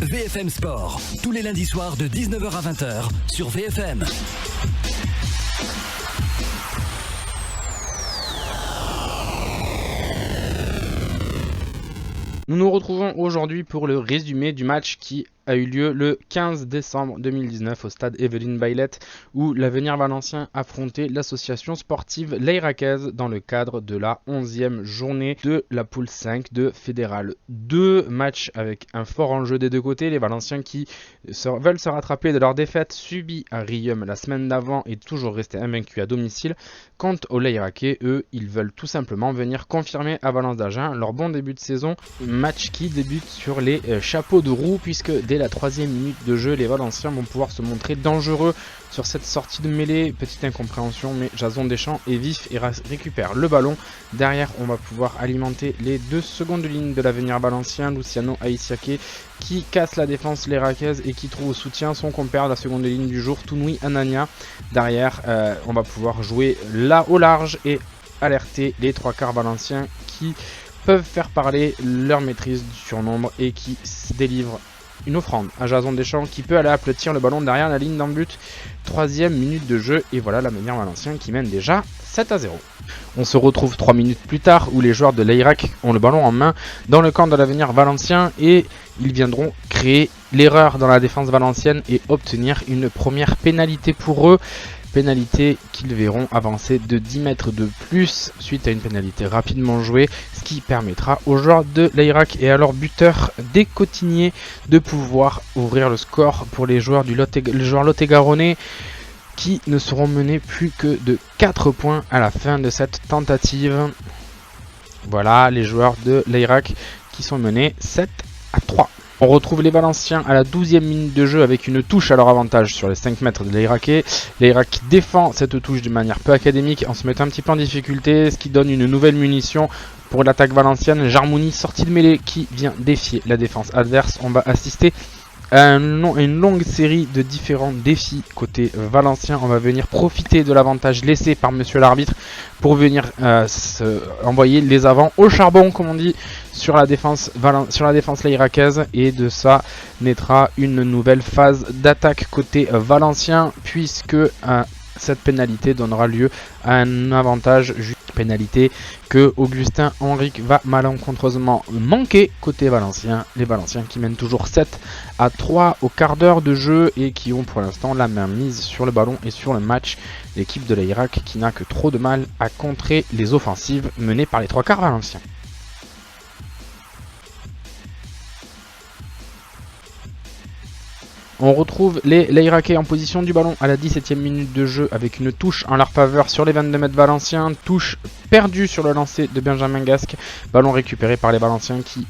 VFM Sport, tous les lundis soirs de 19h à 20h sur VFM. Nous nous retrouvons aujourd'hui pour le résumé du match qui a eu lieu le 15 décembre 2019 au stade Evelyne Baillet où l'Avenir Valencien affrontait l'association sportive l'Ayracaise dans le cadre de la 11e journée de la poule 5 de Fédéral 2. Match avec un fort enjeu des deux côtés, les Valenciens qui veulent se rattraper de leur défaite subie à Riom la semaine d'avant et toujours rester invaincus à domicile. Quant aux Layrakais, eux, ils veulent tout simplement venir confirmer à Valence d'Agen leur bon début de saison. Match qui débute sur les chapeaux de roue puisque dès la 3e minute de jeu, les Valenciens vont pouvoir se montrer dangereux sur cette sortie de mêlée. Petite incompréhension, mais Jason Deschamps est vif et récupère le ballon. Derrière, on va pouvoir alimenter les deux secondes de ligne de l'Avenir Valencien, Luciano Aïssiake, qui casse la défense layracaise et qui trouve au soutien son compère de la seconde ligne du jour, Tounoui Anania. Derrière, on va pouvoir jouer là au large et alerter les trois quarts valenciens qui peuvent faire parler leur maîtrise du surnombre et qui délivrent une offrande à Jason Deschamps qui peut aller applautir le ballon derrière la ligne d'en but. 3e minute de jeu et voilà l'Avenir Valencien qui mène déjà 7-0. On se retrouve 3 minutes plus tard où les joueurs de l'Ayrac ont le ballon en main dans le camp de l'Avenir Valencien et ils viendront créer l'erreur dans la défense valencienne et obtenir une première pénalité pour eux. Pénalité qu'ils verront avancer de 10 mètres de plus suite à une pénalité rapidement jouée, ce qui permettra aux joueurs de l'Ayrac et à leur buteur des Cotigniers de pouvoir ouvrir le score pour les joueurs lot-et-garonnais qui ne seront menés plus que de 4 points à la fin de cette tentative. Voilà les joueurs de l'Ayrac qui sont menés 7-3. On retrouve les Valenciens à la 12e minute de jeu avec une touche à leur avantage sur les 5 mètres de l'Ayraquais. L'Ayrac défend cette touche de manière peu académique en se mettant un petit peu en difficulté, ce qui donne une nouvelle munition pour l'attaque valencienne. Jarmouni sorti de mêlée qui vient défier la défense adverse. On va assister à une longue série de différents défis côté valencien. On va venir profiter de l'avantage laissé par monsieur l'arbitre pour venir envoyer les avants au charbon comme on dit sur la défense layracaise et de ça naîtra une nouvelle phase d'attaque côté valencien puisque cette pénalité donnera lieu à un avantage pénalité que Augustin Henrique va malencontreusement manquer côté valencien. Les Valenciens qui mènent toujours 7-3 au quart d'heure de jeu et qui ont pour l'instant la main mise sur le ballon et sur le match. L'équipe de l'Ayrac qui n'a que trop de mal à contrer les offensives menées par les trois quarts valenciens. On retrouve les Layrakais en position du ballon à la 17e minute de jeu avec une touche en leur faveur sur les 22 mètres valenciens. Touche perdue sur le lancer de Benjamin Gasque. Ballon récupéré par les Valenciens qui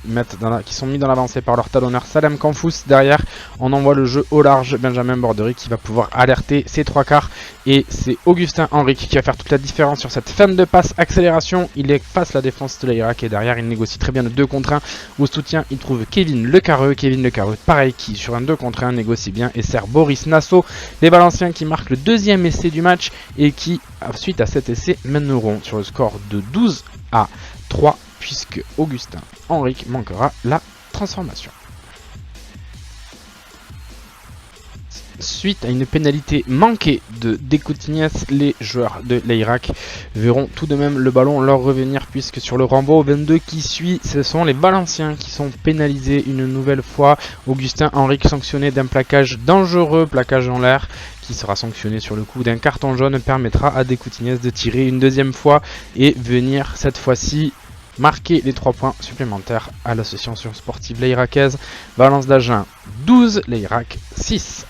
sont mis dans l'avancée par leur talonneur Salem Kanfous. Derrière, on envoie le jeu au large. Benjamin Bordery qui va pouvoir alerter ses trois quarts. Et c'est Augustin Henrique qui va faire toute la différence sur cette fin de passe accélération. Il efface la défense de l'Ayrac et derrière, il négocie très bien le 2 contre 1. Au soutien, il trouve Kevin Lecarreux. Kevin Lecarreux, pareil, qui sur un 2 contre 1 négocie bien et sert Boris Nassau. Les Valenciens qui marquent le 2e essai du match et qui, suite à cet essai, mèneront sur le score de 12-3 puisque Augustin Henrique manquera la transformation. Suite à une pénalité manquée de Descoutinias, les joueurs de l'Ayrac verront tout de même le ballon leur revenir puisque sur le renvoi au 22 qui suit, ce sont les Valenciens qui sont pénalisés une nouvelle fois. Augustin Henrique sanctionné d'un plaquage dangereux, plaquage en l'air, qui sera sanctionné sur le coup d'un carton jaune, permettra à Descoutinias de tirer une deuxième fois et venir cette fois-ci marquer les 3 points supplémentaires à l'association sportive layracaise. Valence d'Agen 12, l'Ayrac 6.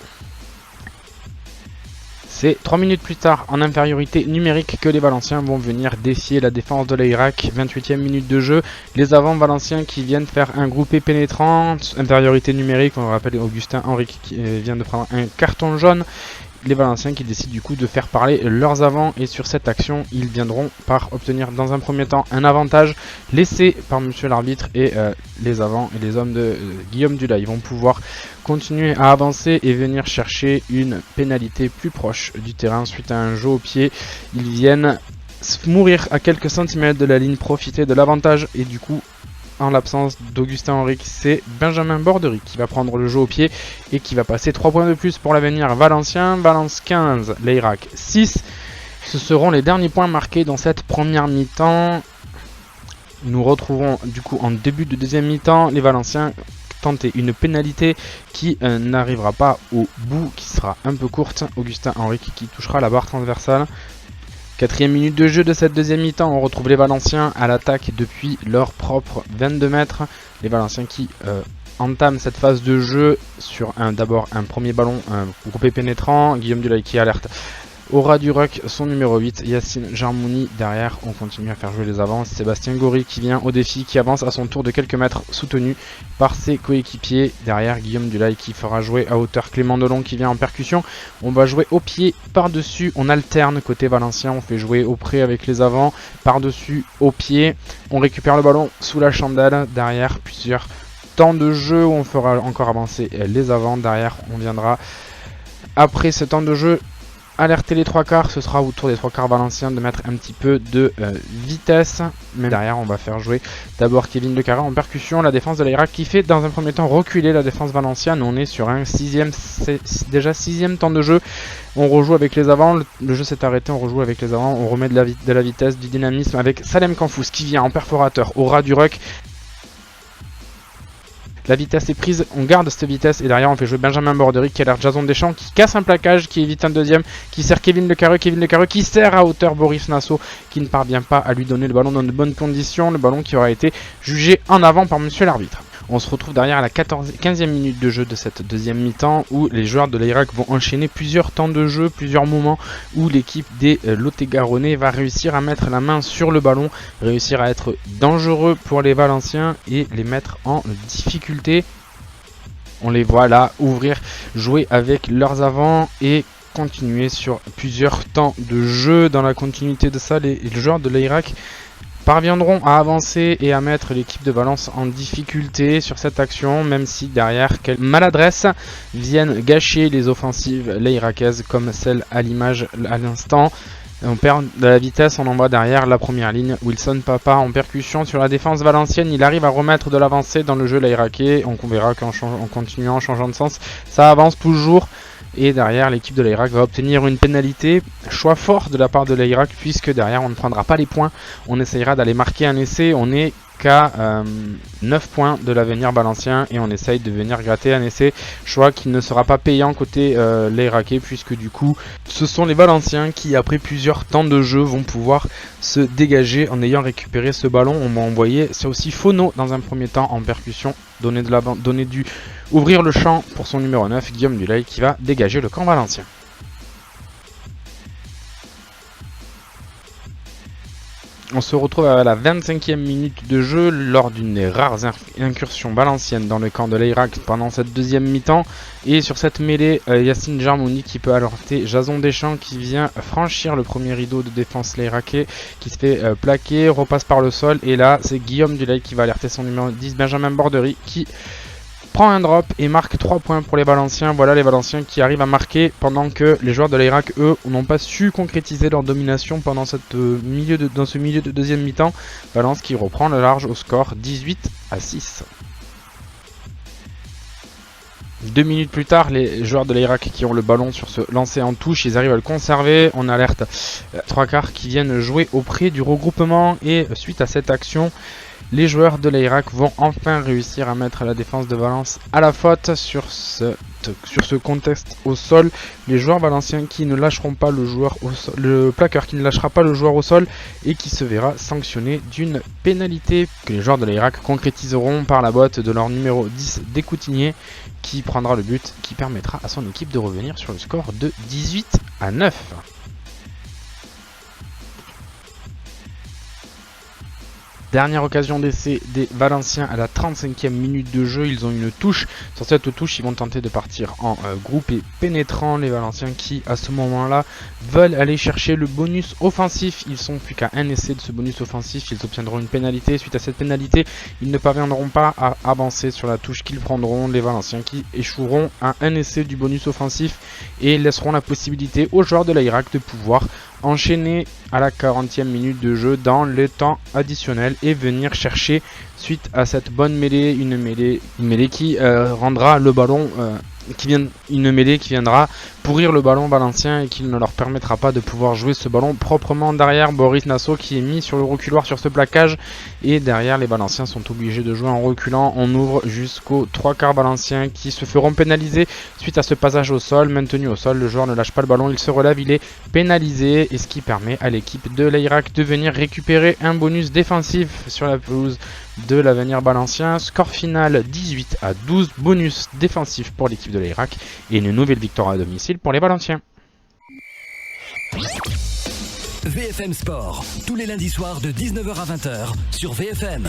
C'est 3 minutes plus tard, en infériorité numérique, que les Valenciens vont venir défier la défense de l'Ayrac. 28e minute de jeu, les avants valenciens qui viennent faire un groupé pénétrant. Infériorité numérique, on rappelle Augustin Henrique qui vient de prendre un carton jaune. Les Valenciens qui décident du coup de faire parler leurs avants et sur cette action, ils viendront par obtenir dans un premier temps un avantage laissé par monsieur l'arbitre et les avants et les hommes de Guillaume Dulay vont pouvoir continuer à avancer et venir chercher une pénalité plus proche du terrain suite à un jeu au pied. Ils viennent mourir à quelques centimètres de la ligne, profiter de l'avantage et du coup en l'absence d'Augustin Henrique, c'est Benjamin Bordery qui va prendre le jeu au pied et qui va passer 3 points de plus pour l'avenir valencien. Valence 15, l'Irak 6. Ce seront les derniers points marqués dans cette première mi-temps. Nous retrouvons du coup en début de deuxième mi-temps les Valenciens tenter une pénalité qui n'arrivera pas au bout, qui sera un peu courte. Augustin Henrique qui touchera la barre transversale. 4e minute de jeu de cette deuxième mi-temps, on retrouve les Valenciens à l'attaque depuis leur propre 22 mètres. Les Valenciens qui entament cette phase de jeu sur d'abord un premier ballon groupé pénétrant. Guillaume Dulaï qui alerte au ras du ruck son numéro 8, Yacine Jarmouni. Derrière, on continue à faire jouer les avants. Sébastien Gori qui vient au défi, qui avance à son tour de quelques mètres, soutenu par ses coéquipiers. Derrière, Guillaume Dulaï qui fera jouer à hauteur Clément Delon qui vient en percussion. On va jouer au pied, par-dessus. On alterne côté valencien, on fait jouer au pré avec les avants, par-dessus, au pied. On récupère le ballon sous la chandelle. Derrière, plusieurs temps de jeu où on fera encore avancer les avants. Derrière, on viendra, après ce temps de jeu, alerter les trois quarts. Ce sera au tour des trois quarts valenciens de mettre un petit peu de vitesse. Mais derrière, on va faire jouer d'abord Kevin Le Carré en percussion. La défense de l'Irak qui fait dans un premier temps reculer la défense valencienne. On est sur un déjà sixième temps de jeu. On rejoue avec les avants. Le jeu s'est arrêté, on rejoue avec les avants. On remet de la vitesse, du dynamisme avec Salem Kanfous qui vient en perforateur au ras du ruck. La vitesse est prise, on garde cette vitesse et derrière on fait jouer Benjamin Bordery qui alerte Jason Deschamps, qui casse un plaquage, qui évite un deuxième, qui sert Kevin Le Carré qui sert à hauteur Boris Nassau, qui ne parvient pas à lui donner le ballon dans de bonnes conditions, le ballon qui aura été jugé en avant par monsieur l'arbitre. On se retrouve derrière à la 15e minute de jeu de cette deuxième mi-temps où les joueurs de l'Irak vont enchaîner plusieurs temps de jeu, plusieurs moments où l'équipe des Lot-et-Garonnais va réussir à mettre la main sur le ballon, réussir à être dangereux pour les Valenciens et les mettre en difficulté. On les voit là ouvrir, jouer avec leurs avants et continuer sur plusieurs temps de jeu. Dans la continuité de ça, les joueurs de l'Irak parviendront à avancer et à mettre l'équipe de Valence en difficulté sur cette action, même si derrière, quelle maladresse viennent gâcher les offensives irakaises comme celle à l'image à l'instant. On perd de la vitesse, on envoie derrière la première ligne. Wilson Papa en percussion sur la défense valencienne. Il arrive à remettre de l'avancée dans le jeu irakais. On verra qu'en continuant, en changeant de sens, ça avance toujours. Et derrière, l'équipe de l'Irak va obtenir une pénalité. Choix fort de la part de l'Irak, puisque derrière, on ne prendra pas les points. On essayera d'aller marquer un essai. On est qu'à 9 points de l'avenir valencien et on essaye de venir gratter un essai. Choix qui ne sera pas payant côté l'Irakais, puisque du coup, ce sont les Valenciens qui, après plusieurs temps de jeu, vont pouvoir se dégager en ayant récupéré ce ballon. On m'a envoyé, c'est aussi Fono dans un premier temps en percussion, ouvrir le champ pour son numéro 9, Guillaume Dulaï, qui va dégager le camp valencien. On se retrouve à la 25e minute de jeu lors d'une des rares incursions valenciennes dans le camp de l'Irak pendant cette deuxième mi-temps. Et sur cette mêlée, Yacine Jarmouni qui peut alerter Jason Deschamps qui vient franchir le premier rideau de défense l'Irakais, qui se fait plaquer, repasse par le sol. Et là, c'est Guillaume Dulaï qui va alerter son numéro 10, Benjamin Bordery, qui prend un drop et marque 3 points pour les Valenciens. Voilà les Valenciens qui arrivent à marquer pendant que les joueurs de l'Irak, eux, n'ont pas su concrétiser leur domination pendant dans ce milieu de deuxième mi-temps. Valence qui reprend le large au score 18-6. 2 minutes plus tard, les joueurs de l'Irak qui ont le ballon sur ce lancer en touche, ils arrivent à le conserver. On alerte 3 quarts qui viennent jouer auprès du regroupement et suite à cette action, les joueurs de l'Irak vont enfin réussir à mettre la défense de Valence à la faute sur ce contexte au sol. Les joueurs valenciens qui ne lâcheront pas le plaqueur qui ne lâchera pas le joueur au sol et qui se verra sanctionné d'une pénalité que les joueurs de l'Irak concrétiseront par la botte de leur numéro 10 Descoutiniers qui prendra le but qui permettra à son équipe de revenir sur le score de 18-9. Dernière occasion d'essai des Valenciens à la 35e minute de jeu. Ils ont une touche. Sur cette touche, ils vont tenter de partir en groupe et pénétrant. Les Valenciens qui, à ce moment-là, veulent aller chercher le bonus offensif. Ils sont plus qu'à un essai de ce bonus offensif. Ils obtiendront une pénalité. Suite à cette pénalité, ils ne parviendront pas à avancer sur la touche qu'ils prendront. Les Valenciens qui échoueront à un essai du bonus offensif et laisseront la possibilité aux joueurs de l'Irak de pouvoir enchaîner à la 40e minute de jeu dans le temps additionnel et venir chercher suite à cette bonne mêlée, une mêlée qui rendra le ballon, une mêlée qui viendra pourrir le ballon valencien et qui ne leur permettra pas de pouvoir jouer ce ballon proprement. Derrière, Boris Nassau qui est mis sur le reculoir sur ce plaquage, et derrière les Valenciens sont obligés de jouer en reculant. On ouvre jusqu'aux 3/4 Valenciens qui se feront pénaliser suite à ce passage au sol. Maintenu au sol, le joueur ne lâche pas le ballon, il se relève, il est pénalisé, et ce qui permet à l'équipe de l'Irak de venir récupérer un bonus défensif sur la pelouse de l'Avenir Valencien. Score final 18-12, bonus défensif pour l'équipe de l'Irak et une nouvelle victoire à domicile pour les Valenciens. VFM Sport, tous les lundis soirs de 19h à 20h sur VFM.